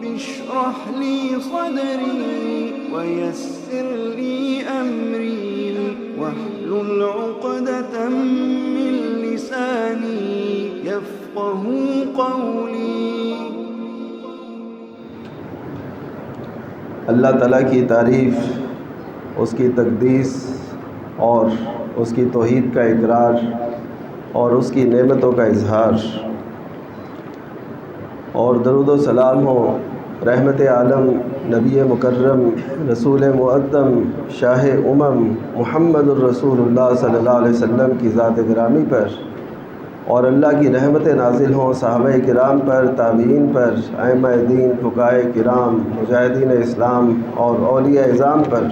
اشرح لي صدري ويسر لي أمري واحلل عقدة من لساني يفقهوا قولي۔ اللہ تعالیٰ کی تعریف، اس کی تقدیس اور اس کی توحید کا اقرار اور اس کی نعمتوں کا اظہار، اور درود و سلام ہو رحمت عالم نبی مکرم رسول معظم شاہ محمد الرسول اللہ صلی اللہ علیہ وسلم کی ذات گرامی پر، اور اللہ کی رحمت نازل ہوں صحابہ کرام پر، تابعین پر، ائمہ دین، فقہاء کرام، مجاہدین اسلام اور اولیاء اعظام پر۔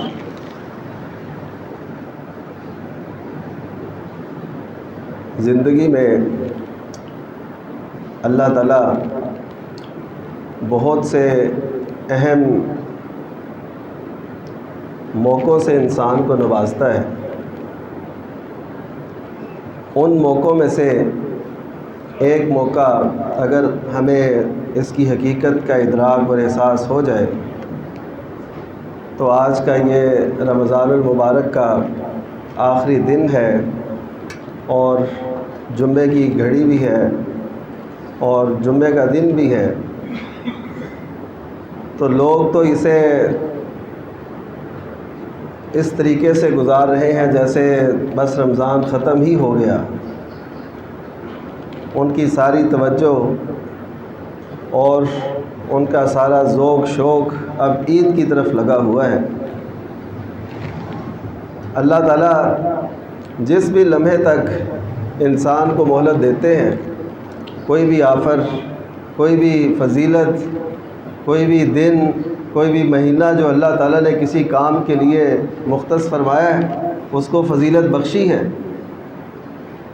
زندگی میں اللہ تعالیٰ بہت سے اہم موقعوں سے انسان کو نوازتا ہے۔ ان موقعوں میں سے ایک موقع اگر ہمیں اس کی حقیقت کا ادراک اور احساس ہو جائے تو آج کا یہ رمضان المبارک کا آخری دن ہے اور جمعے کی گھڑی بھی ہے اور جمعے کا دن بھی ہے، تو لوگ تو اسے اس طریقے سے گزار رہے ہیں جیسے بس رمضان ختم ہی ہو گیا۔ ان کی ساری توجہ اور ان کا سارا ذوق شوق اب عید کی طرف لگا ہوا ہے۔ اللہ تعالیٰ جس بھی لمحے تک انسان کو مہلت دیتے ہیں، کوئی بھی آفر، کوئی بھی فضیلت، کوئی بھی دن، کوئی بھی مہینہ جو اللہ تعالیٰ نے کسی کام کے لیے مختص فرمایا ہے، اس کو فضیلت بخشی ہے،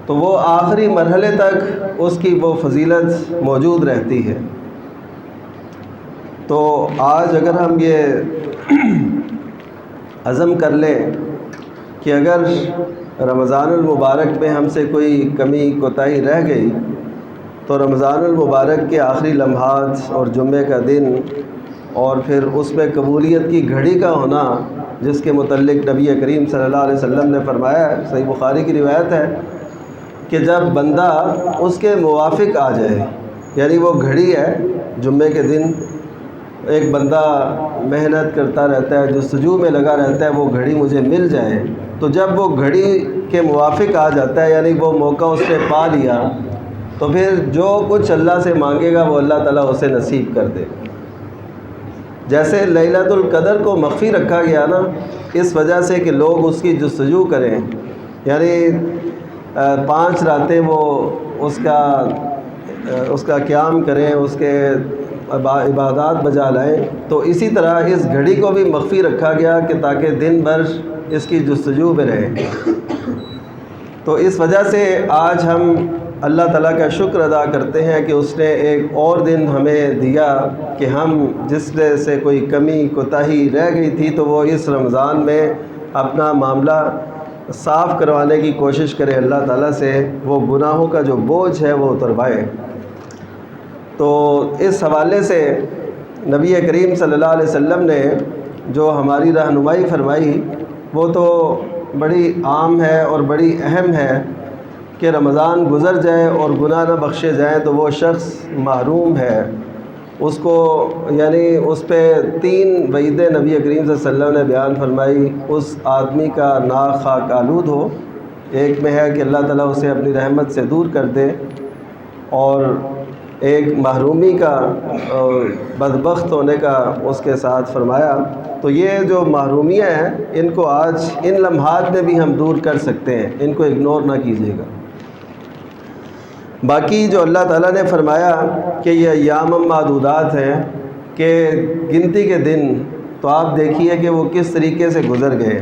تو وہ آخری مرحلے تک اس کی وہ فضیلت موجود رہتی ہے۔ تو آج اگر ہم یہ عزم کر لیں کہ اگر رمضان المبارک میں ہم سے کوئی کمی کوتاہی رہ گئی تو رمضان المبارک کے آخری لمحات اور جمعے کا دن اور پھر اس میں قبولیت کی گھڑی کا ہونا، جس کے متعلق نبی کریم صلی اللہ علیہ وسلم نے فرمایا ہے، صحیح بخاری کی روایت ہے کہ جب بندہ اس کے موافق آ جائے، یعنی وہ گھڑی ہے جمعے کے دن، ایک بندہ محنت کرتا رہتا ہے، جستجو میں لگا رہتا ہے وہ گھڑی مجھے مل جائے، تو جب وہ گھڑی کے موافق آ جاتا ہے، یعنی وہ موقع اس نے پا لیا، تو پھر جو کچھ اللہ سے مانگے گا وہ اللہ تعالیٰ اسے نصیب کر دے۔ جیسے لیلۃ القدر کو مخفی رکھا گیا نا، اس وجہ سے کہ لوگ اس کی جستجو کریں، یعنی 5 راتیں وہ اس کا قیام کریں، اس کے عبادات بجا لائیں، تو اسی طرح اس گھڑی کو بھی مخفی رکھا گیا کہ تاکہ دن بھر اس کی جستجو میں رہیں۔ تو اس وجہ سے آج ہم اللہ تعالیٰ کا شکر ادا کرتے ہیں کہ اس نے ایک اور دن ہمیں دیا کہ ہم جس سے کوئی کمی کوتاہی رہ گئی تھی تو وہ اس رمضان میں اپنا معاملہ صاف کروانے کی کوشش کرے، اللہ تعالیٰ سے وہ گناہوں کا جو بوجھ ہے وہ اتروائے۔ تو اس حوالے سے نبی کریم صلی اللہ علیہ وسلم نے جو ہماری رہنمائی فرمائی وہ تو بڑی عام ہے اور بڑی اہم ہے کہ رمضان گزر جائے اور گناہ نہ بخشے جائیں تو وہ شخص محروم ہے، اس کو یعنی اس پہ 3 وعیدیں نبی کریم صلی اللہ علیہ وسلم نے بیان فرمائی، اس آدمی کا ناک خاک آلود ہو، ایک میں ہے کہ اللہ تعالیٰ اسے اپنی رحمت سے دور کر دے، اور ایک محرومی کا بدبخت ہونے کا اس کے ساتھ فرمایا۔ تو یہ جو محرومیاں ہیں ان کو آج ان لمحات میں بھی ہم دور کر سکتے ہیں، ان کو اگنور نہ کیجیے گا۔ باقی جو اللہ تعالیٰ نے فرمایا کہ یہ ایام معدودات ہیں، کہ گنتی کے دن، تو آپ دیکھیے کہ وہ کس طریقے سے گزر گئے،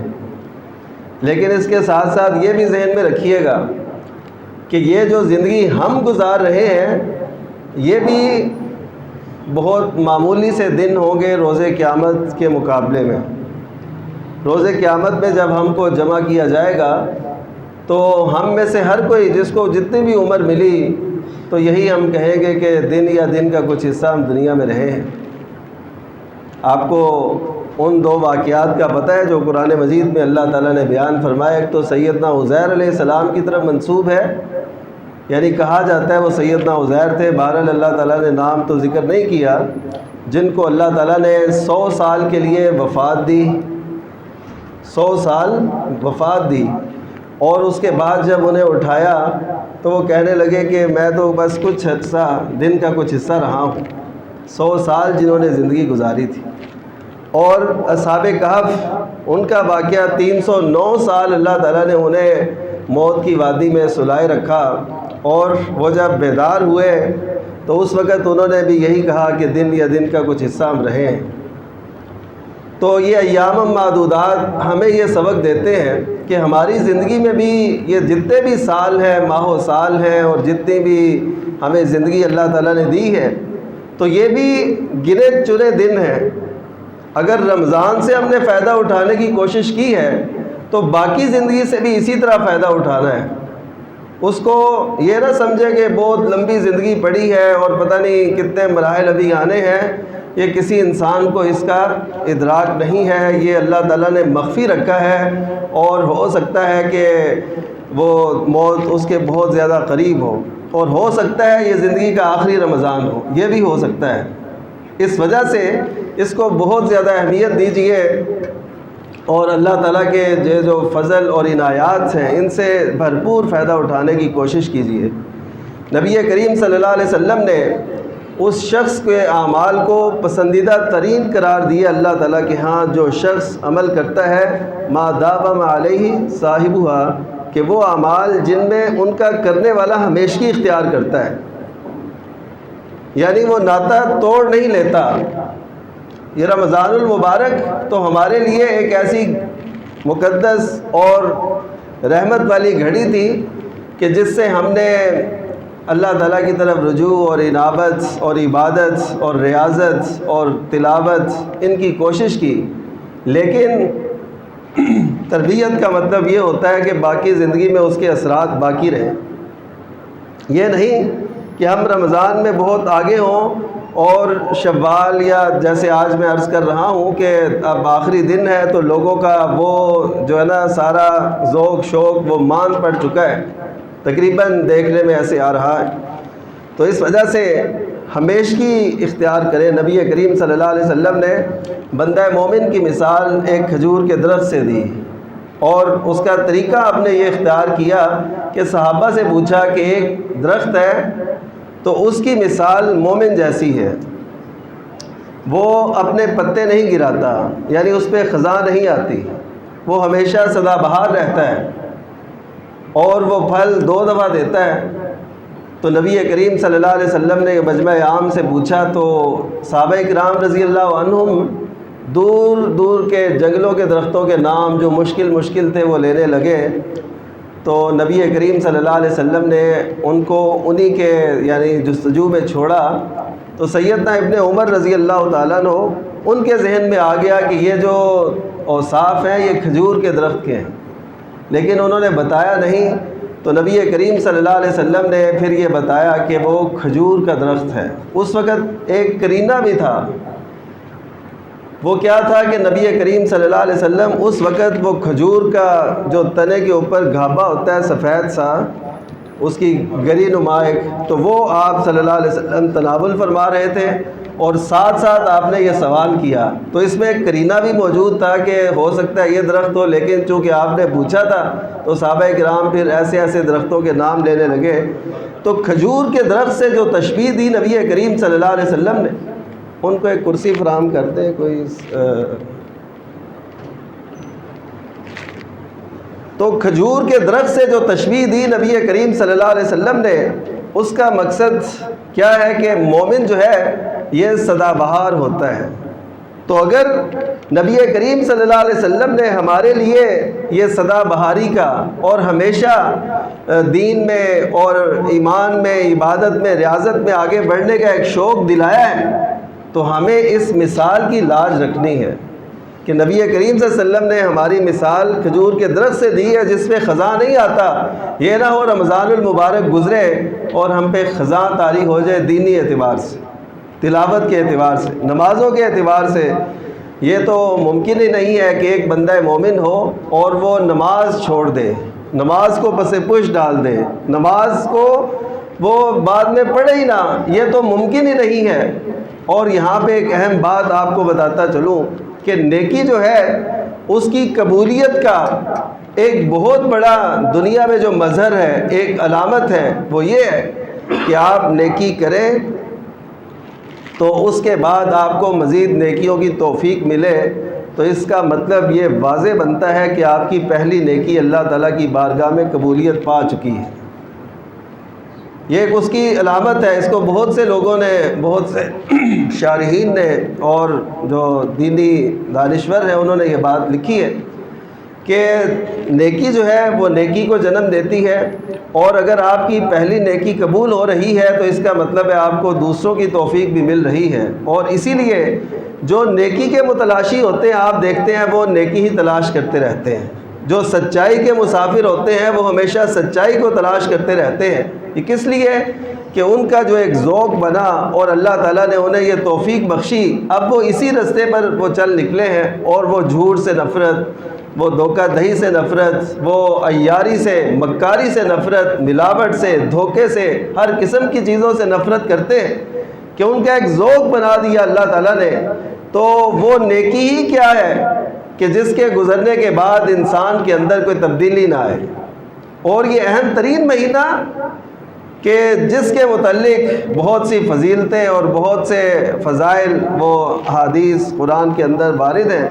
لیکن اس کے ساتھ ساتھ یہ بھی ذہن میں رکھیے گا کہ یہ جو زندگی ہم گزار رہے ہیں یہ بھی بہت معمولی سے دن ہوں گے روز قیامت کے مقابلے میں۔ روز قیامت میں جب ہم کو جمع کیا جائے گا تو ہم میں سے ہر کوئی جس کو جتنی بھی عمر ملی تو یہی ہم کہیں گے کہ دن یا دن کا کچھ حصہ ہم دنیا میں رہے ہیں، آپ کو ان دو واقعات کا پتہ ہے جو قرآن مجید میں اللہ تعالیٰ نے بیان فرمایا. ایک تو سیدنا عزیر علیہ السلام کی طرف منسوب ہے، یعنی کہا جاتا ہے وہ سیدنا عزیر تھے. بہرحال اللہ تعالیٰ نے نام تو ذکر نہیں کیا، جن کو اللہ تعالیٰ نے 100 سال کے لیے وفات دی، 100 سال وفات دی، اور اس کے بعد جب انہیں اٹھایا تو وہ کہنے لگے کہ میں تو بس کچھ حصہ دن کا کچھ حصہ رہا ہوں. 100 سال جنہوں نے زندگی گزاری تھی. اور اصحاب کہف، ان کا واقعہ 309 سال اللہ تعالیٰ نے انہیں موت کی وادی میں سلائے رکھا، اور وہ جب بیدار ہوئے تو اس وقت انہوں نے بھی یہی کہا کہ دن یا دن کا کچھ حصہ ہم رہیں. تو یہ ایام معدودات ہمیں یہ سبق دیتے ہیں کہ ہماری زندگی میں بھی یہ جتنے بھی سال ہیں، ماہ و سال ہیں، اور جتنی بھی ہمیں زندگی اللہ تعالیٰ نے دی ہے، تو یہ بھی گنے چنے دن ہیں. اگر رمضان سے ہم نے فائدہ اٹھانے کی کوشش کی ہے تو باقی زندگی سے بھی اسی طرح فائدہ اٹھانا ہے. اس کو یہ نہ سمجھیں کہ بہت لمبی زندگی پڑی ہے اور پتہ نہیں کتنے مراحل ابھی آنے ہیں. یہ کسی انسان کو اس کا ادراک نہیں ہے. یہ اللہ تعالیٰ نے مخفی رکھا ہے، اور ہو سکتا ہے کہ وہ موت اس کے بہت زیادہ قریب ہو، اور ہو سکتا ہے یہ زندگی کا آخری رمضان ہو، یہ بھی ہو سکتا ہے. اس وجہ سے اس کو بہت زیادہ اہمیت دیجیے، اور اللہ تعالیٰ کے جو فضل اور عنایات ہیں ان سے بھرپور فائدہ اٹھانے کی کوشش کیجیے. نبی کریم صلی اللہ علیہ وسلم نے اس شخص کے اعمال کو پسندیدہ ترین قرار دیا اللہ تعالیٰ کے ہاں جو شخص عمل کرتا ہے ما داوم علیہ صاحبہ، کہ وہ اعمال جن میں ان کا کرنے والا ہمیشگی اختیار کرتا ہے، یعنی وہ ناتا توڑ نہیں لیتا. یہ رمضان المبارک تو ہمارے لیے ایک ایسی مقدس اور رحمت والی گھڑی تھی کہ جس سے ہم نے اللہ تعالیٰ کی طرف رجوع اور انابت اور عبادت اور ریاضت اور تلاوت ان کی کوشش کی. لیکن تربیت کا مطلب یہ ہوتا ہے کہ باقی زندگی میں اس کے اثرات باقی رہیں. یہ نہیں کہ ہم رمضان میں بہت آگے ہوں اور شوال یا جیسے آج میں عرض کر رہا ہوں کہ اب آخری دن ہے تو لوگوں کا وہ جو ہے نا سارا ذوق شوق وہ مان پڑ چکا ہے، تقریباً دیکھنے میں ایسے آ رہا ہے. تو اس وجہ سے ہمیشگی اختیار کریں. نبی کریم صلی اللہ علیہ وسلم نے بندہ مومن کی مثال ایک کھجور کے درخت سے دی، اور اس کا طریقہ آپ نے یہ اختیار کیا کہ صحابہ سے پوچھا کہ ایک درخت ہے تو اس کی مثال مومن جیسی ہے، وہ اپنے پتے نہیں گراتا، یعنی اس پہ خزاں نہیں آتی، وہ ہمیشہ سدا بہار رہتا ہے، اور وہ پھل 2 دفعہ دیتا ہے. تو نبی کریم صلی اللہ علیہ وسلم نے مجمع عام سے پوچھا تو صحابہ کرام رضی اللہ عنہم دور دور کے جنگلوں کے درختوں کے نام جو مشکل تھے وہ لینے لگے. تو نبی کریم صلی اللہ علیہ وسلم نے ان کو انہی کے یعنی جستجو میں چھوڑا. تو سیدنا ابن عمر رضی اللہ تعالیٰ عنہ ان کے ذہن میں آ گیا کہ یہ جو اوصاف ہیں یہ کھجور کے درخت کے ہیں، لیکن انہوں نے بتایا نہیں. تو نبی کریم صلی اللہ علیہ وسلم نے پھر یہ بتایا کہ وہ کھجور کا درخت ہے. اس وقت ایک قرینہ بھی تھا. وہ کیا تھا کہ نبی کریم صلی اللہ علیہ وسلم اس وقت وہ کھجور کا جو تنے کے اوپر گھابا ہوتا ہے سفید سا، اس کی گری نما ایک، تو وہ آپ صلی اللہ علیہ وسلم تناول فرما رہے تھے، اور ساتھ ساتھ آپ نے یہ سوال کیا. تو اس میں ایک قرینہ بھی موجود تھا کہ ہو سکتا ہے یہ درخت ہو، لیکن چونکہ آپ نے پوچھا تھا تو صحابہ کرام پھر ایسے ایسے درختوں کے نام لینے لگے. تو کھجور کے درخت سے جو تشبیہ دی نبی کریم صلی اللہ علیہ وسلم نے، ان کو ایک کرسی فراہم کرتے ہیں کوئی. تو کھجور کے درخت سے جو تشبیہ دی نبی کریم صلی اللہ علیہ وسلم نے، اس کا مقصد کیا ہے کہ مومن جو ہے یہ سدا بہار ہوتا ہے. تو اگر نبی کریم صلی اللہ علیہ وسلم نے ہمارے لیے یہ سدا بہاری کا اور ہمیشہ دین میں اور ایمان میں عبادت میں ریاضت میں آگے بڑھنے کا ایک شوق دلایا ہے، تو ہمیں اس مثال کی لاج رکھنی ہے کہ نبی کریم صلی اللہ علیہ وسلم نے ہماری مثال کھجور کے درخت سے دی ہے جس پہ خزاں نہیں آتا. یہ نہ ہو رمضان المبارک گزرے اور ہم پہ خزاں طاری ہو جائے دینی اعتبار سے. تلاوت کے اعتبار سے، نمازوں کے اعتبار سے یہ تو ممکن ہی نہیں ہے کہ ایک بندہ مومن ہو اور وہ نماز چھوڑ دے، نماز کو پس پش ڈال دے، نماز کو وہ بعد میں پڑھے ہی نہ، یہ تو ممکن ہی نہیں ہے۔ اور یہاں پہ ایک اہم بات آپ کو بتاتا چلوں کہ نیکی جو ہے اس کی قبولیت کا ایک بہت بڑا دنیا میں جو مظہر ہے، ایک علامت ہے، وہ یہ ہے کہ آپ نیکی کریں تو اس کے بعد آپ کو مزید نیکیوں کی توفیق ملے، تو اس کا مطلب یہ واضح بنتا ہے کہ آپ کی پہلی نیکی اللہ تعالیٰ کی بارگاہ میں قبولیت پا چکی ہے۔ یہ ایک اس کی علامت ہے۔ اس کو بہت سے لوگوں نے، بہت سے شارحین نے اور جو دینی دانشور ہیں انہوں نے یہ بات لکھی ہے کہ نیکی جو ہے وہ نیکی کو جنم دیتی ہے، اور اگر آپ کی پہلی نیکی قبول ہو رہی ہے تو اس کا مطلب ہے آپ کو دوسروں کی توفیق بھی مل رہی ہے، اور اسی لیے جو نیکی کے متلاشی ہوتے ہیں آپ دیکھتے ہیں وہ نیکی ہی تلاش کرتے رہتے ہیں، جو سچائی کے مسافر ہوتے ہیں وہ ہمیشہ سچائی کو تلاش کرتے رہتے ہیں۔ یہ کس لیے کہ ان کا جو ایک ذوق بنا اور اللہ تعالیٰ نے انہیں یہ توفیق بخشی، اب وہ اسی راستے پر وہ چل نکلے ہیں، اور وہ جھوٹ سے نفرت، وہ دھوکہ دہی سے نفرت، وہ عیاری سے، مکاری سے نفرت، ملاوٹ سے، دھوکے سے، ہر قسم کی چیزوں سے نفرت کرتے ہیں کہ ان کا ایک ذوق بنا دیا اللہ تعالیٰ نے۔ تو وہ نیکی ہی کیا ہے کہ جس کے گزرنے کے بعد انسان کے اندر کوئی تبدیلی نہ آئے، اور یہ اہم ترین مہینہ کہ جس کے متعلق بہت سی فضیلتیں اور بہت سے فضائل وہ حدیث قرآن کے اندر وارد ہیں،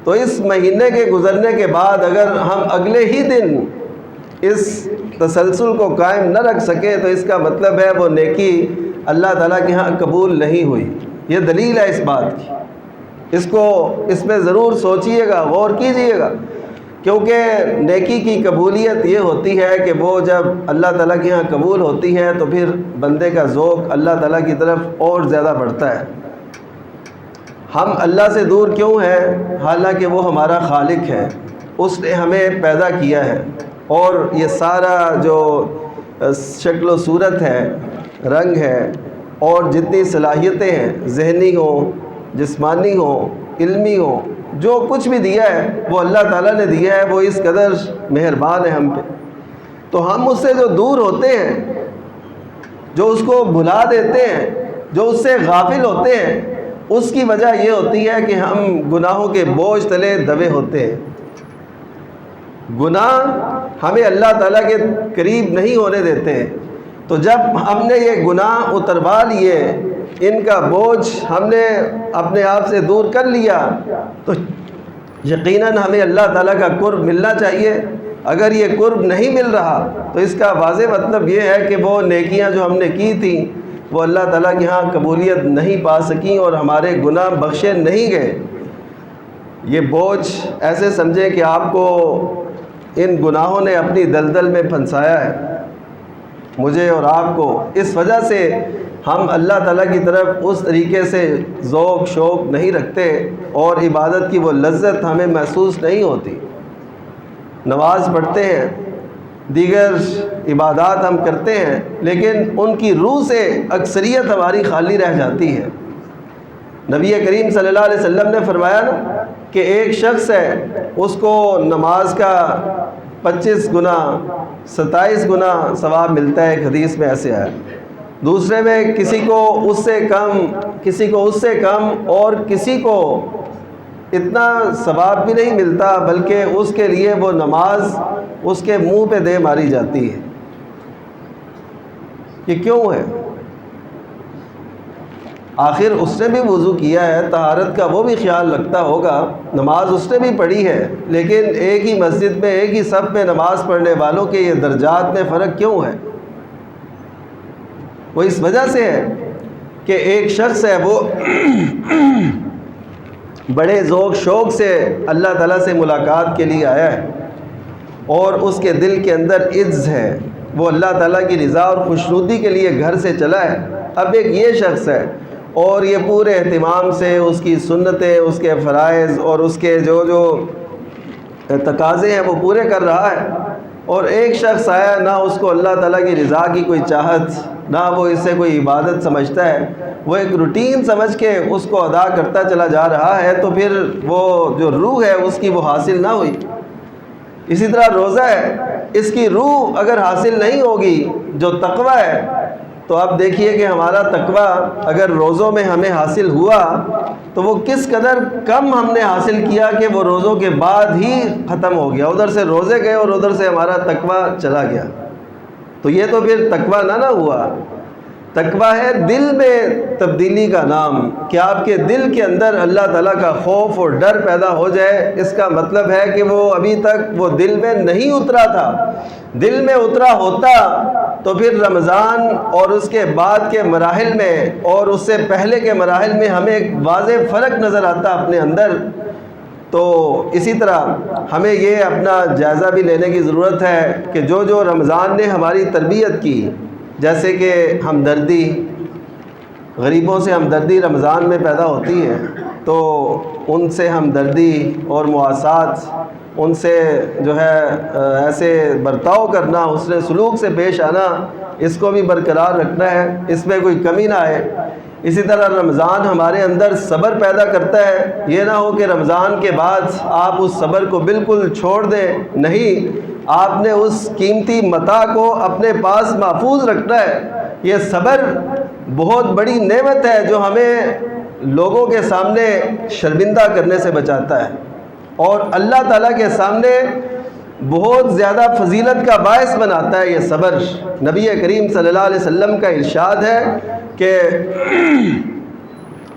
تو اس مہینے کے گزرنے کے بعد اگر ہم اگلے ہی دن اس تسلسل کو قائم نہ رکھ سکیں تو اس کا مطلب ہے وہ نیکی اللہ تعالیٰ کے ہاں قبول نہیں ہوئی۔ یہ دلیل ہے اس بات کی، اس میں ضرور سوچیے گا، غور کیجیے گا، کیونکہ نیکی کی قبولیت یہ ہوتی ہے کہ وہ جب اللہ تعالیٰ کے ہاں قبول ہوتی ہے تو پھر بندے کا ذوق اللہ تعالیٰ کی طرف اور زیادہ بڑھتا ہے۔ ہم اللہ سے دور کیوں ہیں؟ حالانکہ وہ ہمارا خالق ہے، اس نے ہمیں پیدا کیا ہے، اور یہ سارا جو شکل و صورت ہے، رنگ ہے، اور جتنی صلاحیتیں ہیں، ذہنی ہوں، جسمانی ہوں، علمی ہوں، جو کچھ بھی دیا ہے وہ اللہ تعالیٰ نے دیا ہے، وہ اس قدر مہربان ہے ہم پہ۔ تو ہم اس سے جو دور ہوتے ہیں، جو اس کو بھلا دیتے ہیں، جو اس سے غافل ہوتے ہیں، اس کی وجہ یہ ہوتی ہے کہ ہم گناہوں کے بوجھ تلے دبے ہوتے ہیں۔ گناہ ہمیں اللہ تعالیٰ کے قریب نہیں ہونے دیتے ہیں، تو جب ہم نے یہ گناہ اتروا لیے، ان کا بوجھ ہم نے اپنے آپ سے دور کر لیا، تو یقیناً ہمیں اللہ تعالیٰ کا قرب ملنا چاہیے۔ اگر یہ قرب نہیں مل رہا تو اس کا واضح مطلب یہ ہے کہ وہ نیکیاں جو ہم نے کی تھیں وہ اللہ تعالیٰ کے ہاں قبولیت نہیں پا سکیں اور ہمارے گناہ بخشے نہیں گئے۔ یہ بوجھ ایسے سمجھیں کہ آپ کو ان گناہوں نے اپنی دلدل میں پھنسایا ہے، مجھے اور آپ کو۔ اس وجہ سے ہم اللہ تعالیٰ کی طرف اس طریقے سے ذوق شوق نہیں رکھتے، اور عبادت کی وہ لذت ہمیں محسوس نہیں ہوتی۔ نماز پڑھتے ہیں، دیگر عبادات ہم کرتے ہیں، لیکن ان کی روح سے اکثریت ہماری خالی رہ جاتی ہے۔ نبی کریم صلی اللہ علیہ وسلم نے فرمایا نا کہ ایک شخص ہے، اس کو نماز کا 25 گنا 27 گنا ثواب ملتا ہے، ایک حدیث میں ایسے آیا۔ دوسرے میں کسی کو اس سے کم، کسی کو اس سے کم، اور کسی کو اتنا ثواب بھی نہیں ملتا، بلکہ اس کے لیے وہ نماز اس کے منہ پہ دے ماری جاتی ہے۔ یہ کیوں ہے؟ آخر اس نے بھی وضو کیا ہے، طہارت کا وہ بھی خیال رکھتا ہوگا، نماز اس نے بھی پڑھی ہے، لیکن ایک ہی مسجد میں ایک ہی صف میں نماز پڑھنے والوں کے یہ درجات میں فرق کیوں ہے؟ وہ اس وجہ سے ہے کہ ایک شخص ہے وہ بڑے ذوق شوق سے اللہ تعالیٰ سے ملاقات کے لیے آیا ہے، اور اس کے دل کے اندر عجز ہے، وہ اللہ تعالیٰ کی رضا اور خوشنودی کے لیے گھر سے چلا ہے۔ اب ایک یہ شخص ہے، اور یہ پورے اہتمام سے اس کی سنتیں، اس کے فرائض اور اس کے جو تقاضے ہیں وہ پورے کر رہا ہے، اور ایک شخص آیا نہ اس کو اللہ تعالیٰ کی رضا کی کوئی چاہت، نہ وہ اس سے کوئی عبادت سمجھتا ہے، وہ ایک روٹین سمجھ کے اس کو ادا کرتا چلا جا رہا ہے، تو پھر وہ جو روح ہے اس کی وہ حاصل نہ ہوئی۔ اسی طرح روزہ ہے، اس کی روح اگر حاصل نہیں ہوگی جو تقویٰ ہے، تو اب دیکھیے کہ ہمارا تقویٰ اگر روزوں میں ہمیں حاصل ہوا تو وہ کس قدر کم ہم نے حاصل کیا کہ وہ روزوں کے بعد ہی ختم ہو گیا، ادھر سے روزے گئے اور ادھر سے ہمارا تقویٰ چلا گیا۔ تو یہ تو پھر تقویٰ نہ ہوا۔ تقویٰ ہے دل میں تبدیلی کا نام، کہ آپ کے دل کے اندر اللہ تعالیٰ کا خوف اور ڈر پیدا ہو جائے۔ اس کا مطلب ہے کہ وہ ابھی تک وہ دل میں نہیں اترا تھا، دل میں اترا ہوتا تو پھر رمضان اور اس کے بعد کے مراحل میں اور اس سے پہلے کے مراحل میں ہمیں ایک واضح فرق نظر آتا اپنے اندر۔ تو اسی طرح ہمیں یہ اپنا جائزہ بھی لینے کی ضرورت ہے کہ جو رمضان نے ہماری تربیت کی، جیسے کہ ہمدردی، غریبوں سے ہمدردی رمضان میں پیدا ہوتی ہے، تو ان سے ہمدردی اور مواسات، ان سے جو ہے ایسے برتاؤ کرنا، حسن سلوک سے پیش آنا، اس کو بھی برقرار رکھنا ہے، اس میں کوئی کمی نہ آئے۔ اسی طرح رمضان ہمارے اندر صبر پیدا کرتا ہے، یہ نہ ہو کہ رمضان کے بعد آپ اس صبر کو بالکل چھوڑ دیں، نہیں، آپ نے اس قیمتی متاع کو اپنے پاس محفوظ رکھنا ہے۔ یہ صبر بہت بڑی نعمت ہے جو ہمیں لوگوں کے سامنے شرمندہ کرنے سے بچاتا ہے، اور اللہ تعالیٰ کے سامنے بہت زیادہ فضیلت کا باعث بناتا ہے یہ صبر۔ نبی کریم صلی اللہ علیہ وسلم کا ارشاد ہے کہ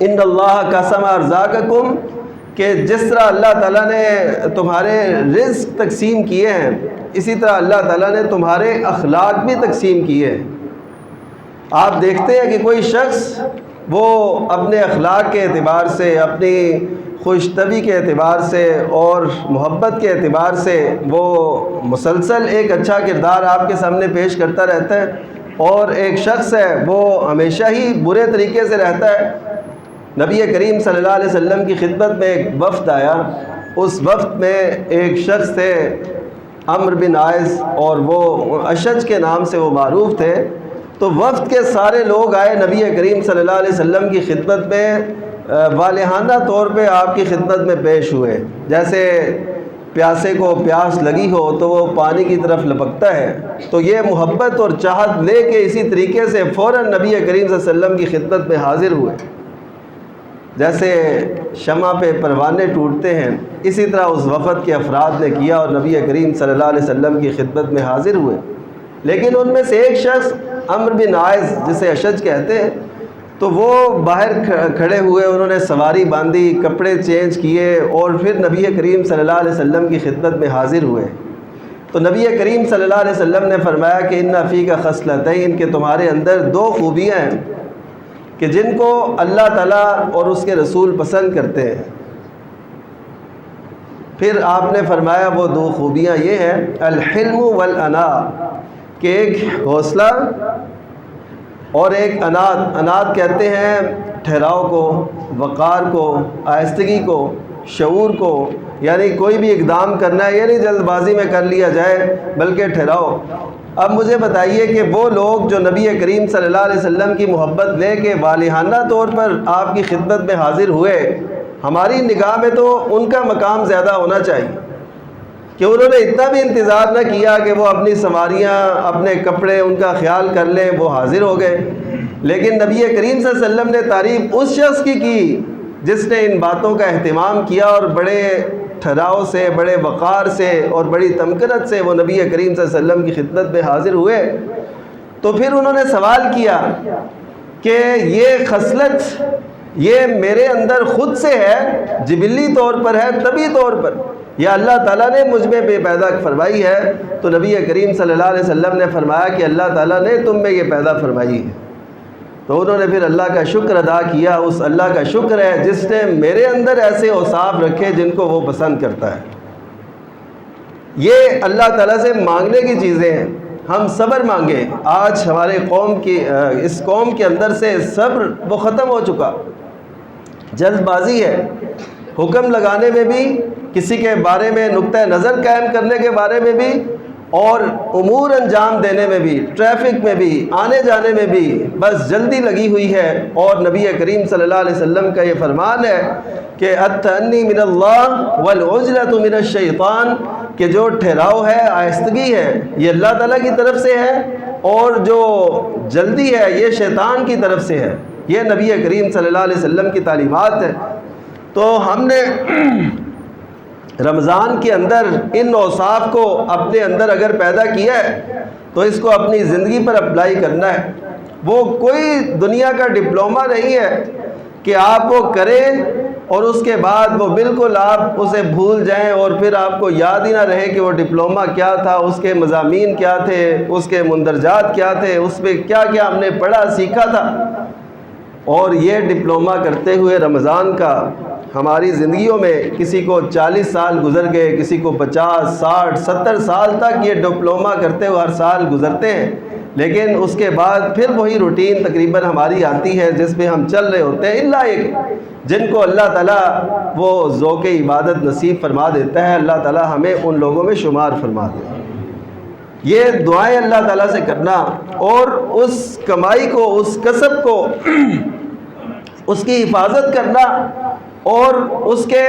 ان اللہ قسم ارزاقکم، کہ جس طرح اللہ تعالیٰ نے تمہارے رزق تقسیم کیے ہیں، اسی طرح اللہ تعالیٰ نے تمہارے اخلاق بھی تقسیم کیے ہیں۔ آپ دیکھتے ہیں کہ کوئی شخص وہ اپنے اخلاق کے اعتبار سے، اپنی خوش طبعی کے اعتبار سے اور محبت کے اعتبار سے وہ مسلسل ایک اچھا کردار آپ کے سامنے پیش کرتا رہتا ہے، اور ایک شخص ہے وہ ہمیشہ ہی برے طریقے سے رہتا ہے۔ نبی کریم صلی اللہ علیہ وسلم کی خدمت میں ایک وفد آیا، اس وفد میں ایک شخص تھے عمرو بن عائز، اور وہ اشج کے نام سے وہ معروف تھے۔ تو وفد کے سارے لوگ آئے نبی کریم صلی اللہ علیہ وسلم کی خدمت میں، والہانہ طور پہ آپ کی خدمت میں پیش ہوئے، جیسے پیاسے کو پیاس لگی ہو تو وہ پانی کی طرف لپکتا ہے، تو یہ محبت اور چاہت لے کے اسی طریقے سے فوراً نبی کریم صلی اللہ علیہ وسلم کی خدمت میں حاضر ہوئے۔ جیسے شمع پہ پروانے ٹوٹتے ہیں، اسی طرح اس وفد کے افراد نے کیا اور نبی کریم صلی اللہ علیہ وسلم کی خدمت میں حاضر ہوئے۔ لیکن ان میں سے ایک شخص عمرو بن عائز، جسے اشج کہتے ہیں، تو وہ باہر کھڑے ہوئے، انہوں نے سواری باندھی، کپڑے چینج کیے، اور پھر نبی کریم صلی اللہ علیہ وسلم کی خدمت میں حاضر ہوئے۔ تو نبی کریم صلی اللہ علیہ وسلم نے فرمایا کہ ان فیک خصلتین، کہ تمہارے اندر دو خوبیاں ہیں کہ جن کو اللہ تعالیٰ اور اس کے رسول پسند کرتے ہیں۔ پھر آپ نے فرمایا وہ دو خوبیاں یہ ہیں، الحلم والانا، کہ ایک حوصلہ اور ایک انات۔ انات کہتے ہیں ٹھہراؤ کو، وقار کو، آہستگی کو، شعور کو، یعنی کوئی بھی اقدام کرنا ہے یہ نہیں جلد بازی میں کر لیا جائے بلکہ ٹھہراؤ۔ اب مجھے بتائیے کہ وہ لوگ جو نبی کریم صلی اللہ علیہ وسلم کی محبت لے کے والہانہ طور پر آپ کی خدمت میں حاضر ہوئے، ہماری نگاہ میں تو ان کا مقام زیادہ ہونا چاہیے کہ انہوں نے اتنا بھی انتظار نہ کیا کہ وہ اپنی سواریاں، اپنے کپڑے ان کا خیال کر لیں، وہ حاضر ہو گئے۔ لیکن نبی کریم صلی اللہ علیہ وسلم نے تعریف اس شخص کی جس نے ان باتوں کا اہتمام کیا اور بڑے ٹھہراؤ سے، بڑے وقار سے اور بڑی تمکنت سے وہ نبی کریم صلی اللہ علیہ وسلم کی خدمت میں حاضر ہوئے۔ تو پھر انہوں نے سوال کیا کہ یہ خصلت یہ میرے اندر خود سے ہے، جبلی طور پر ہے، طبعی طور پر، یا اللہ تعالیٰ نے مجھ میں بے پیدا فرمائی ہے؟ تو نبی کریم صلی اللہ علیہ وسلم نے فرمایا کہ اللہ تعالیٰ نے تم میں یہ پیدا فرمائی ہے۔ تو انہوں نے پھر اللہ کا شکر ادا کیا، اس اللہ کا شکر ہے جس نے میرے اندر ایسے اوصاف رکھے جن کو وہ پسند کرتا ہے۔ یہ اللہ تعالیٰ سے مانگنے کی چیزیں ہیں، ہم صبر مانگیں۔ آج ہمارے اس قوم کے اندر سے صبر وہ ختم ہو چکا، جلد بازی ہے، حکم لگانے میں بھی، کسی کے بارے میں نقطہ نظر قائم کرنے کے بارے میں بھی، اور امور انجام دینے میں بھی، ٹریفک میں بھی، آنے جانے میں بھی بس جلدی لگی ہوئی ہے۔ اور نبی کریم صلی اللہ علیہ وسلم کا یہ فرمان ہے کہ التأنی من اللہ والعجلۃ من الشیطان، کہ جو ٹھہراؤ ہے، آہستگی ہے، یہ اللہ تعالیٰ کی طرف سے ہے، اور جو جلدی ہے یہ شیطان کی طرف سے ہے۔ یہ نبی کریم صلی اللہ علیہ وسلم کی تعلیمات ہے۔ تو ہم نے رمضان کے اندر ان اوصاف کو اپنے اندر اگر پیدا کیا ہے تو اس کو اپنی زندگی پر اپلائی کرنا ہے۔ وہ کوئی دنیا کا ڈپلومہ نہیں ہے کہ آپ وہ کریں اور اس کے بعد وہ بالکل آپ اسے بھول جائیں اور پھر آپ کو یاد ہی نہ رہے کہ وہ ڈپلومہ کیا تھا، اس کے مضامین کیا تھے، اس کے مندرجات کیا تھے، اس میں کیا کیا ہم نے پڑھا سیکھا تھا۔ اور یہ ڈپلومہ کرتے ہوئے رمضان کا ہماری زندگیوں میں کسی کو 40 سال گزر گئے، کسی کو 50، 60، 70 سال تک یہ ڈپلومہ کرتے ہوئے ہر سال گزرتے ہیں، لیکن اس کے بعد پھر وہی روٹین تقریباً ہماری آتی ہے جس پہ ہم چل رہے ہوتے ہیں، الا ایک جن کو اللہ تعالیٰ وہ ذوق عبادت نصیب فرما دیتا ہے، اللہ تعالیٰ ہمیں ان لوگوں میں شمار فرما دے۔ یہ دعائیں اللہ تعالیٰ سے کرنا اور اس کمائی کو، اس کسب کو، اس کی حفاظت کرنا اور اس کے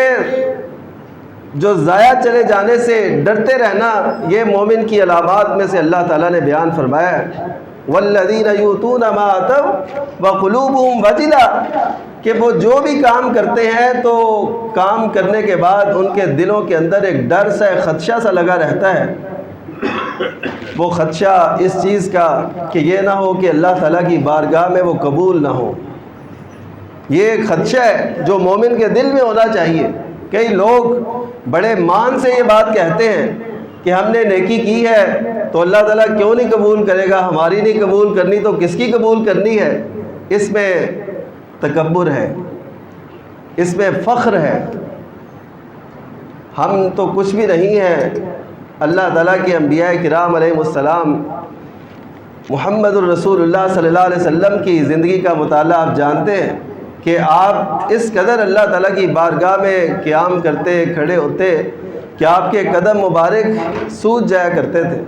جو ضائع چلے جانے سے ڈرتے رہنا، یہ مومن کی علامات میں سے اللہ تعالیٰ نے بیان فرمایا ہے۔ والذین یؤتون ما آتوا وقلوبهم وجلہ، کہ وہ جو بھی کام کرتے ہیں تو کام کرنے کے بعد ان کے دلوں کے اندر ایک ڈر سا، خدشہ سا لگا رہتا ہے۔ وہ خدشہ اس چیز کا کہ یہ نہ ہو کہ اللہ تعالیٰ کی بارگاہ میں وہ قبول نہ ہو۔ یہ ایک خدشہ ہے جو مومن کے دل میں ہونا چاہیے۔ کئی لوگ بڑے مان سے یہ بات کہتے ہیں کہ ہم نے نیکی کی ہے تو اللہ تعالیٰ کیوں نہیں قبول کرے گا، ہماری نہیں قبول کرنی تو کس کی قبول کرنی ہے۔ اس میں تکبر ہے، اس میں فخر ہے۔ ہم تو کچھ بھی نہیں ہیں۔ اللہ تعالیٰ کے انبیاء کرام علیہ السلام، محمد الرسول اللہ صلی اللہ علیہ وسلم کی زندگی کا مطالعہ آپ جانتے ہیں کہ آپ اس قدر اللہ تعالیٰ کی بارگاہ میں قیام کرتے، کھڑے ہوتے کہ آپ کے قدم مبارک سوج جایا کرتے تھے۔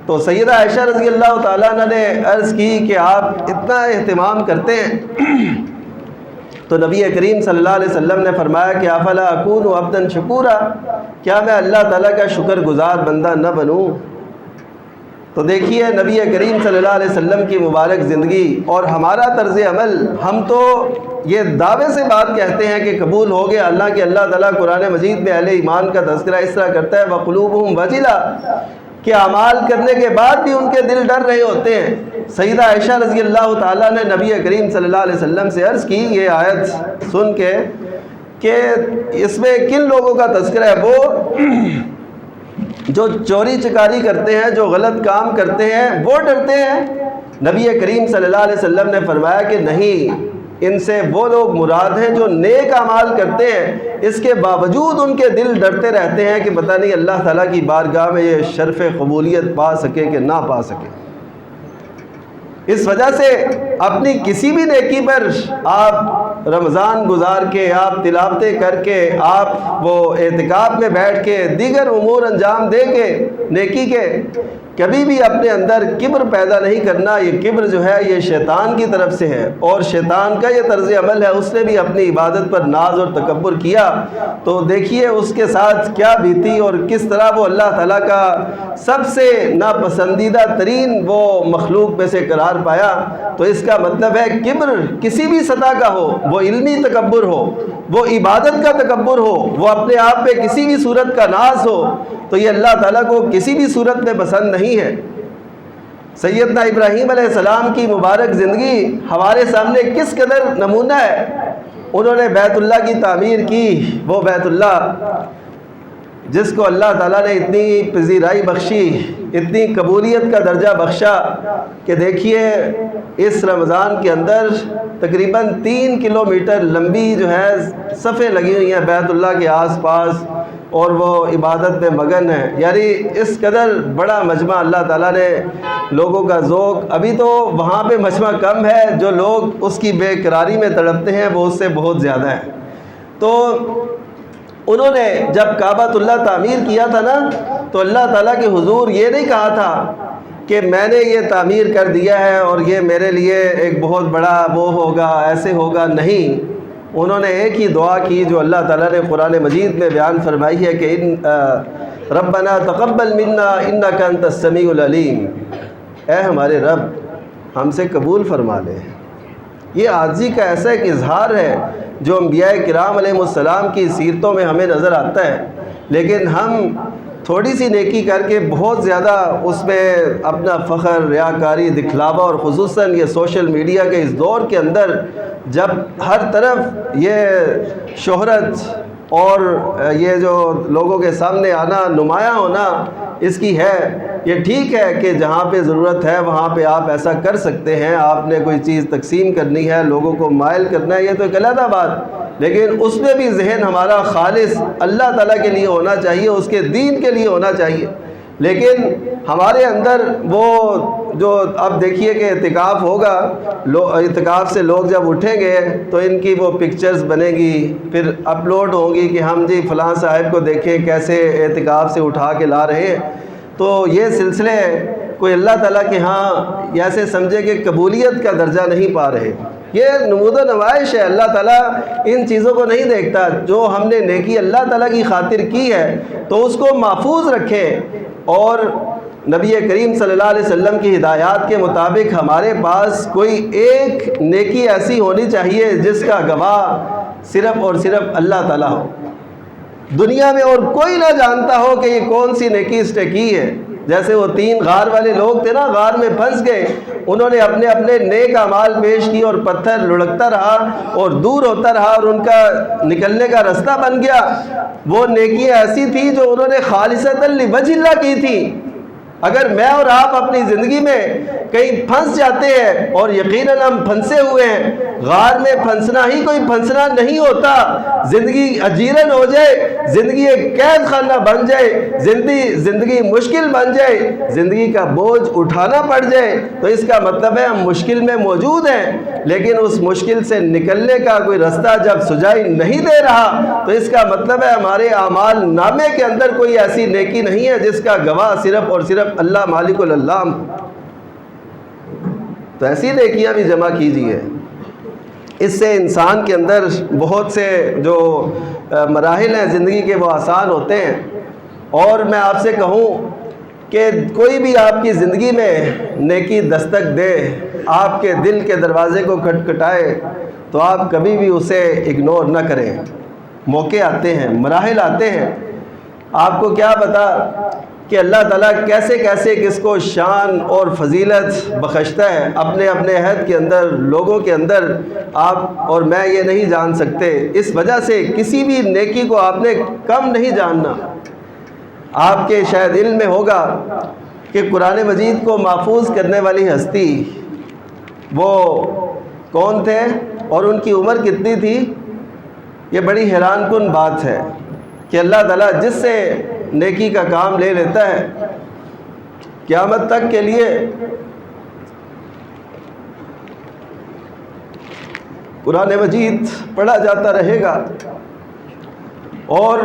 تو سیدہ عائشہ رضی اللہ تعالیٰ عنہ نے عرض کی کہ آپ اتنا اہتمام کرتے ہیں، تو نبی کریم صلی اللہ علیہ وسلم نے فرمایا کہ افلا اکون عبدا شکورا، کیا میں اللہ تعالیٰ کا شکر گزار بندہ نہ بنوں؟ تو دیکھیے نبی کریم صلی اللہ علیہ وسلم کی مبارک زندگی اور ہمارا طرز عمل، ہم تو یہ دعوے سے بات کہتے ہیں کہ قبول ہو گیا، اللہ کے اللہ تعالیٰ قرآن مجید میں اہل ایمان کا تذکرہ اس طرح کرتا ہے وَقُلُوبُهُمْ وَجِلَةٌ، کہ اعمال کرنے کے بعد بھی ان کے دل ڈر رہے ہوتے ہیں۔ سیدہ عائشہ رضی اللہ تعالیٰ نے نبی کریم صلی اللہ علیہ وسلم سے عرض کی یہ آیت سن کے کہ اس میں کن لوگوں کا تذکرہ ہے؟ وہ جو چوری چکاری کرتے ہیں، جو غلط کام کرتے ہیں، وہ ڈرتے ہیں۔ نبی کریم صلی اللہ علیہ وسلم نے فرمایا کہ نہیں، ان سے وہ لوگ مراد ہیں جو نیک اعمال کرتے ہیں، اس کے باوجود ان کے دل ڈرتے رہتے ہیں کہ پتہ نہیں اللہ تعالیٰ کی بارگاہ میں یہ شرف قبولیت پا سکے کہ نہ پا سکے۔ اس وجہ سے اپنی کسی بھی نیکی پر آپ رمضان گزار کے، آپ تلاوتیں کر کے، آپ وہ اعتکاف میں بیٹھ کے، دیگر امور انجام دے کے نیکی کے، کبھی بھی اپنے اندر کبر پیدا نہیں کرنا۔ یہ کبر جو ہے یہ شیطان کی طرف سے ہے، اور شیطان کا یہ طرز عمل ہے۔ اس نے بھی اپنی عبادت پر ناز اور تکبر کیا تو دیکھیے اس کے ساتھ کیا بیتی اور کس طرح وہ اللہ تعالیٰ کا سب سے ناپسندیدہ ترین وہ مخلوق میں سے قرار پایا۔ تو اس کا مطلب ہے کبر کسی بھی سطح کا ہو، وہ علمی تکبر ہو، وہ عبادت کا تکبر ہو، وہ اپنے آپ پہ کسی بھی صورت کا ناز ہو، تو یہ اللہ تعالیٰ کو کسی بھی صورت میں پسند نہیں ہے۔ سیدنا ابراہیم علیہ السلام کی مبارک زندگی ہمارے سامنے کس قدر نمونہ ہے۔ انہوں نے بیت اللہ کی تعمیر کی، وہ بیت اللہ جس کو اللہ تعالیٰ نے اتنی پذیرائی بخشی، اتنی قبولیت کا درجہ بخشا کہ دیکھیے اس رمضان کے اندر تقریباً 3 کلومیٹر لمبی جو ہے صفیں لگی ہوئی ہیں بیت اللہ کے آس پاس، اور وہ عبادت میں مگن ہے۔ یعنی اس قدر بڑا مجمع اللہ تعالیٰ نے لوگوں کا ذوق، ابھی تو وہاں پہ مجمع کم ہے، جو لوگ اس کی بے قراری میں تڑپتے ہیں وہ اس سے بہت زیادہ ہے۔ تو انہوں نے جب کعبۃ اللہ تعمیر کیا تھا نا تو اللہ تعالیٰ کے حضور یہ نہیں کہا تھا کہ میں نے یہ تعمیر کر دیا ہے اور یہ میرے لیے ایک بہت بڑا وہ ہوگا، ایسے ہوگا، نہیں. انہوں نے ایک ہی دعا کی جو اللہ تعالیٰ نے قرآن مجید میں بیان فرمائی ہے کہ ربنا تقبل منا انک انت السمیع العلیم، اے ہمارے رب ہم سے قبول فرما لے. یہ عاجزی کا ایسا ایک اظہار ہے جو انبیاء کرام علیہ السلام کی سیرتوں میں ہمیں نظر آتا ہے، لیکن ہم تھوڑی سی نیکی کر کے بہت زیادہ اس میں اپنا فخر، ریاکاری، دکھلاوا، اور خصوصاً یہ سوشل میڈیا کے اس دور کے اندر جب ہر طرف یہ شہرت اور یہ جو لوگوں کے سامنے آنا، نمایاں ہونا اس کی ہے. یہ ٹھیک ہے کہ جہاں پہ ضرورت ہے وہاں پہ آپ ایسا کر سکتے ہیں، آپ نے کوئی چیز تقسیم کرنی ہے، لوگوں کو مائل کرنا ہے، یہ تو ایک علیحدہ بات، لیکن اس میں بھی ذہن ہمارا خالص اللہ تعالیٰ کے لیے ہونا چاہیے، اس کے دین کے لیے ہونا چاہیے. لیکن ہمارے اندر وہ جو اب دیکھیے کہ اعتکاف ہوگا، اعتکاف سے لوگ جب اٹھیں گے تو ان کی وہ پکچرز بنے گی، پھر اپلوڈ ہوں گی کہ ہم جی فلاں صاحب کو دیکھیں کیسے اعتکاف سے اٹھا کے لا رہے ہیں. تو یہ سلسلے کوئی اللہ تعالیٰ کے ہاں ایسے سمجھے کہ قبولیت کا درجہ نہیں پا رہے. یہ نمود و نمائش ہے، اللہ تعالیٰ ان چیزوں کو نہیں دیکھتا. جو ہم نے نیکی اللہ تعالیٰ کی خاطر کی ہے تو اس کو محفوظ رکھیں، اور نبی کریم صلی اللہ علیہ وسلم کی ہدایات کے مطابق ہمارے پاس کوئی ایک نیکی ایسی ہونی چاہیے جس کا گواہ صرف اور صرف اللہ تعالیٰ ہو. دنیا میں اور کوئی نہ جانتا ہو کہ یہ کون سی نیکی اس نے کی ہے. جیسے وہ 3 غار والے لوگ تھے نا، غار میں پھنس گئے، انہوں نے اپنے اپنے نیک اعمال پیش کی اور پتھر لڑکتا رہا اور دور ہوتا رہا اور ان کا نکلنے کا رستہ بن گیا. وہ نیکیاں ایسی تھی جو انہوں نے خالصۃ لوجہ اللہ کی تھی. اگر میں اور آپ اپنی زندگی میں کہیں پھنس جاتے ہیں، اور یقیناً ہم پھنسے ہوئے ہیں، غار میں پھنسنا ہی کوئی پھنسنا نہیں ہوتا. زندگی اجیرن ہو جائے، زندگی ایک قید خانہ بن جائے، زندگی مشکل بن جائے، زندگی کا بوجھ اٹھانا پڑ جائے، تو اس کا مطلب ہے ہم مشکل میں موجود ہیں. لیکن اس مشکل سے نکلنے کا کوئی رستہ جب سجائی نہیں دے رہا تو اس کا مطلب ہے ہمارے اعمال نامے کے اندر کوئی ایسی نیکی نہیں ہے جس کا گواہ صرف اور صرف اللہ مالک العلام. تو ایسی نیکیاں بھی جمع کیجیے. اس سے انسان کے اندر بہت سے جو مراحل ہیں زندگی کے وہ آسان ہوتے ہیں. اور میں آپ سے کہوں کہ کوئی بھی آپ کی زندگی میں نیکی دستک دے، آپ کے دل کے دروازے کو کھٹکھٹائے، تو آپ کبھی بھی اسے اگنور نہ کریں. موقع آتے ہیں، مراحل آتے ہیں. آپ کو کیا پتا کہ اللہ تعالیٰ کیسے کیسے کس کو شان اور فضیلت بخشتا ہے اپنے اپنے عہد کے اندر، لوگوں کے اندر. آپ اور میں یہ نہیں جان سکتے. اس وجہ سے کسی بھی نیکی کو آپ نے کم نہیں جاننا. آپ کے شاید علم میں ہوگا کہ قرآن مجید کو محفوظ کرنے والی ہستی وہ کون تھے اور ان کی عمر کتنی تھی. یہ بڑی حیران کن بات ہے کہ اللہ تعالیٰ جس سے نیکی کا کام لے لیتا ہے قیامت تک کے لیے قرآن مجید پڑھا جاتا رہے گا اور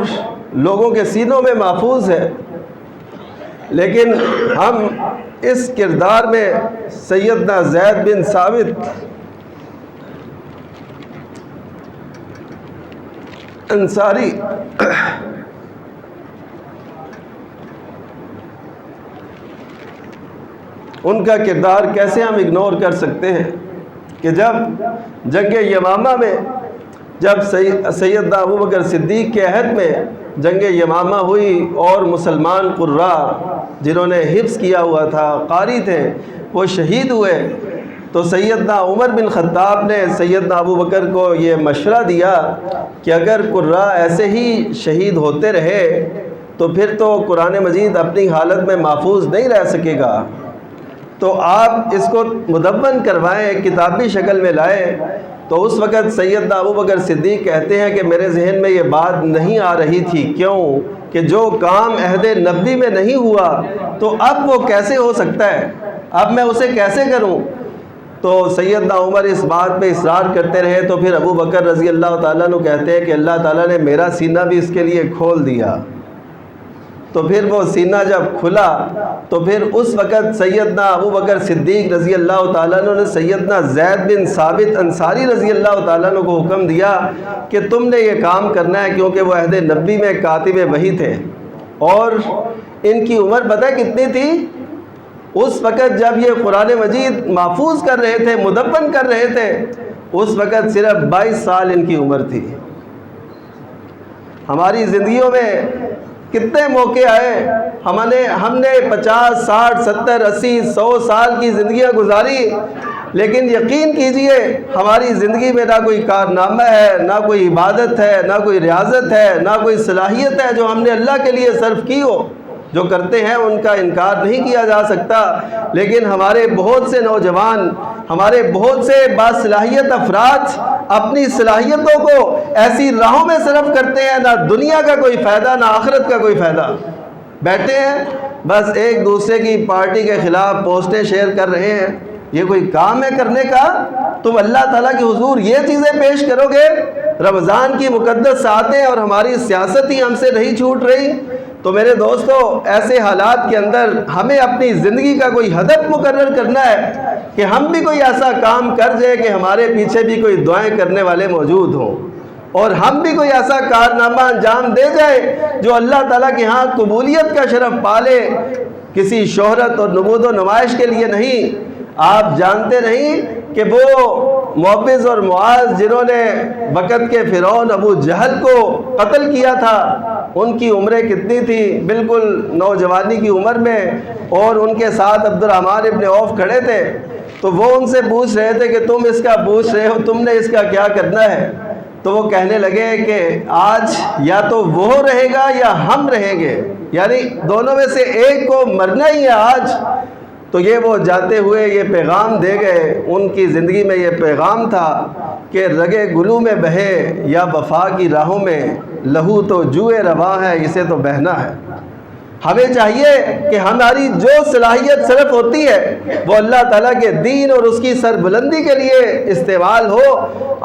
لوگوں کے سینوں میں محفوظ ہے. لیکن ہم اس کردار میں سیدنا زید بن ثابت انصاری ان کا کردار کیسے ہم اگنور کر سکتے ہیں کہ جب جنگ یمامہ میں جب سیدنا ابوبکر صدیق کے عہد میں جنگ یمامہ ہوئی اور مسلمان قراء جنہوں نے حفظ کیا ہوا تھا، قاری تھے، وہ شہید ہوئے، تو سیدنا عمر بن خطاب نے سیدنا ابوبکر کو یہ مشورہ دیا کہ اگر قراء ایسے ہی شہید ہوتے رہے تو پھر تو قرآن مجید اپنی حالت میں محفوظ نہیں رہ سکے گا، تو آپ اس کو مدون کروائیں، کتابی شکل میں لائیں. تو اس وقت سیدنا ابوبکر صدیق کہتے ہیں کہ میرے ذہن میں یہ بات نہیں آ رہی تھی. کیوں؟ کہ جو کام عہد نبوی میں نہیں ہوا تو اب وہ کیسے ہو سکتا ہے، اب میں اسے کیسے کروں. تو سیدنا عمر اس بات پہ اصرار کرتے رہے، تو پھر ابو بکر رضی اللہ تعالیٰ عنہ کہتے ہیں کہ اللہ تعالیٰ نے میرا سینہ بھی اس کے لیے کھول دیا۔ تو پھر وہ سینہ جب کھلا تو پھر اس وقت سیدنا ابو بکر صدیق رضی اللہ تعالیٰ عنہ نے سیدنا زید بن ثابت انصاری رضی اللہ تعالیٰ عنہ کو حکم دیا کہ تم نے یہ کام کرنا ہے، کیونکہ وہ عہد نبی میں کاتب وحی تھے، اور ان کی عمر پتہ کتنی تھی؟ اس وقت جب یہ قرآن مجید محفوظ کر رہے تھے، مدفن کر رہے تھے، اس وقت صرف 22 سال ان کی عمر تھی۔ ہماری زندگیوں میں کتنے موقع آئے، ہم نے 50 60 70 80 100 سال کی زندگیاں گزاری، لیکن یقین کیجئے ہماری زندگی میں نہ کوئی کارنامہ ہے، نہ کوئی عبادت ہے، نہ کوئی ریاضت ہے، نہ کوئی صلاحیت ہے جو ہم نے اللہ کے لیے صرف کی ہو۔ جو کرتے ہیں ان کا انکار نہیں کیا جا سکتا، لیکن ہمارے بہت سے نوجوان، ہمارے بہت سے باصلاحیت افراد اپنی صلاحیتوں کو ایسی راہوں میں صرف کرتے ہیں، نہ دنیا کا کوئی فائدہ نہ آخرت کا کوئی فائدہ۔ بیٹھے ہیں بس ایک دوسرے کی پارٹی کے خلاف پوسٹیں شیئر کر رہے ہیں، یہ کوئی کام ہے کرنے کا؟ تم اللہ تعالیٰ کے حضور یہ چیزیں پیش کرو گے؟ رمضان کی مقدس ساعتیں اور ہماری سیاست ہی ہم سے نہیں چھوٹ رہی۔ تو میرے دوستو، ایسے حالات کے اندر ہمیں اپنی زندگی کا کوئی ہدف مقرر کرنا ہے کہ ہم بھی کوئی ایسا کام کر جائے کہ ہمارے پیچھے بھی کوئی دعائیں کرنے والے موجود ہوں، اور ہم بھی کوئی ایسا کارنامہ انجام دے جائے جو اللہ تعالیٰ کے ہاں قبولیت کا شرف پالے، کسی شہرت اور نمود و نمائش کے لیے نہیں۔ آپ جانتے نہیں کہ وہ معوذ اور معاذ جنہوں نے وقت کے فرعون ابو جہل کو قتل کیا تھا، ان کی عمریں کتنی تھی؟ بالکل نوجوانی کی عمر میں، اور ان کے ساتھ عبد الرحمن ابن عوف کھڑے تھے، تو وہ ان سے پوچھ رہے تھے کہ تم اس کا پوچھ رہے ہو، تم نے اس کا کیا کرنا ہے؟ تو وہ کہنے لگے کہ آج یا تو وہ رہے گا یا ہم رہیں گے، یعنی دونوں میں سے ایک کو مرنا ہی ہے آج۔ تو یہ وہ جاتے ہوئے یہ پیغام دے گئے، ان کی زندگی میں یہ پیغام تھا کہ رگے گلو میں بہے یا وفا کی راہوں میں، لہو تو جوئے رواں ہے اسے تو بہنا ہے۔ ہمیں چاہیے کہ ہماری جو صلاحیت صرف ہوتی ہے وہ اللہ تعالیٰ کے دین اور اس کی سربلندی کے لیے استعمال ہو۔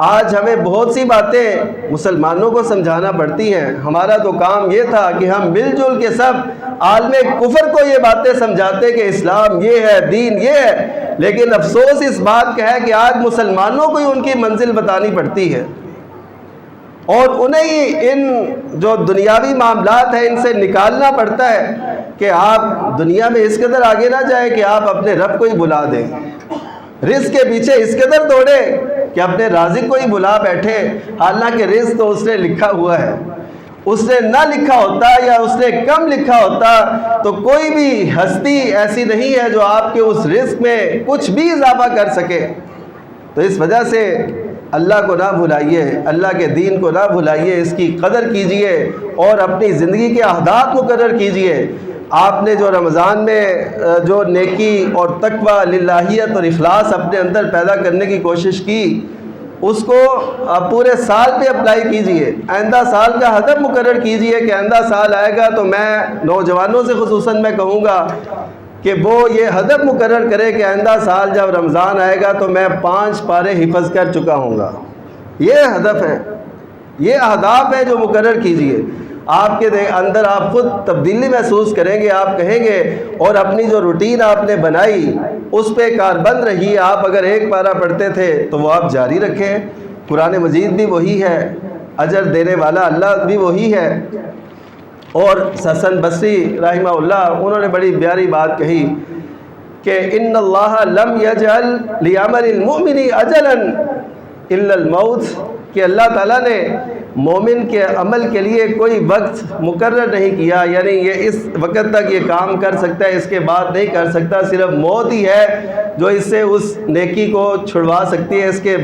آج ہمیں بہت سی باتیں مسلمانوں کو سمجھانا پڑتی ہیں، ہمارا تو کام یہ تھا کہ ہم مل جل کے سب عالم کفر کو یہ باتیں سمجھاتے کہ اسلام یہ ہے، دین یہ ہے، لیکن افسوس اس بات کا ہے کہ آج مسلمانوں کو ہی ان کی منزل بتانی پڑتی ہے، اور انہیں ان جو دنیاوی معاملات ہیں ان سے نکالنا پڑتا ہے کہ آپ دنیا میں اس قدر آگے نہ جائیں کہ آپ اپنے رب کو ہی بلا دیں، رزق کے پیچھے اس قدر دوڑے کہ اپنے رازق کو ہی بلا بیٹھے، حالانکہ رزق تو اس نے لکھا ہوا ہے۔ اس نے نہ لکھا ہوتا یا اس نے کم لکھا ہوتا تو کوئی بھی ہستی ایسی نہیں ہے جو آپ کے اس رزق میں کچھ بھی اضافہ کر سکے۔ تو اس وجہ سے اللہ کو نہ بھلائیے، اللہ کے دین کو نہ بھلائیے، اس کی قدر کیجئے اور اپنی زندگی کے اہداف مقرر کیجئے۔ آپ نے جو رمضان میں جو نیکی اور تقوی، للہیت اور اخلاص اپنے اندر پیدا کرنے کی کوشش کی، اس کو پورے سال پہ اپلائی کیجئے۔ آئندہ سال کا ہدف مقرر کیجئے کہ آئندہ سال آئے گا تو میں نوجوانوں سے خصوصاً میں کہوں گا کہ وہ یہ ہدف مقرر کرے کہ آئندہ سال جب رمضان آئے گا تو میں 5 پارے حفظ کر چکا ہوں گا۔ یہ ہدف ہے، یہ اہداف ہے جو مقرر کیجئے۔ آپ کے اندر آپ خود تبدیلی محسوس کریں گے، آپ کہیں گے، اور اپنی جو روٹین آپ نے بنائی اس پہ کاربند رہیے۔ آپ اگر 1 پارہ پڑھتے تھے تو وہ آپ جاری رکھیں، قرآن مجید بھی وہی ہے، اجر دینے والا اللہ بھی وہی ہے۔ اور حسن بصری رحمہ اللہ انہوں نے بڑی پیاری بات کہی کہ ان اللہ لم یجعل لعمل المؤمن اجلا الا الموت، کہ اللہ تعالیٰ نے مومن کے عمل کے لیے کوئی وقت مقرر نہیں کیا، یعنی یہ اس وقت تک یہ کام کر سکتا ہے، اس کے بعد نہیں کر سکتا، صرف موت ہی ہے جو اس سے اس نیکی کو چھڑوا سکتی ہے، اس کے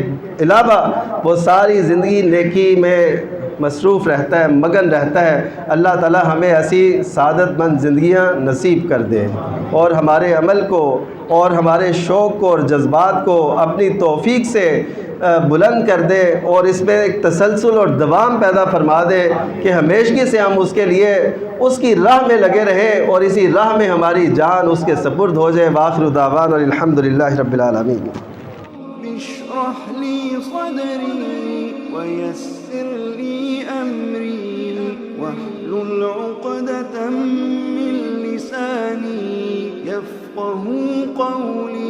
علاوہ وہ ساری زندگی نیکی میں مصروف رہتا ہے، مگن رہتا ہے۔ اللہ تعالیٰ ہمیں ایسی سعادت مند زندگیاں نصیب کر دے، اور ہمارے عمل کو اور ہمارے شوق کو اور جذبات کو اپنی توفیق سے بلند کر دے، اور اس میں ایک تسلسل اور دوام پیدا فرما دے کہ ہمیشگی سے ہم اس کے لیے اس کی راہ میں لگے رہیں، اور اسی راہ میں ہماری جان اس کے سپرد ہو جائے۔ وآخر دعوانا الحمدللہ رب العالمین۔ اشرح لي صدري ويسر لي أمري واحلل عقدة من لساني يفقه قولي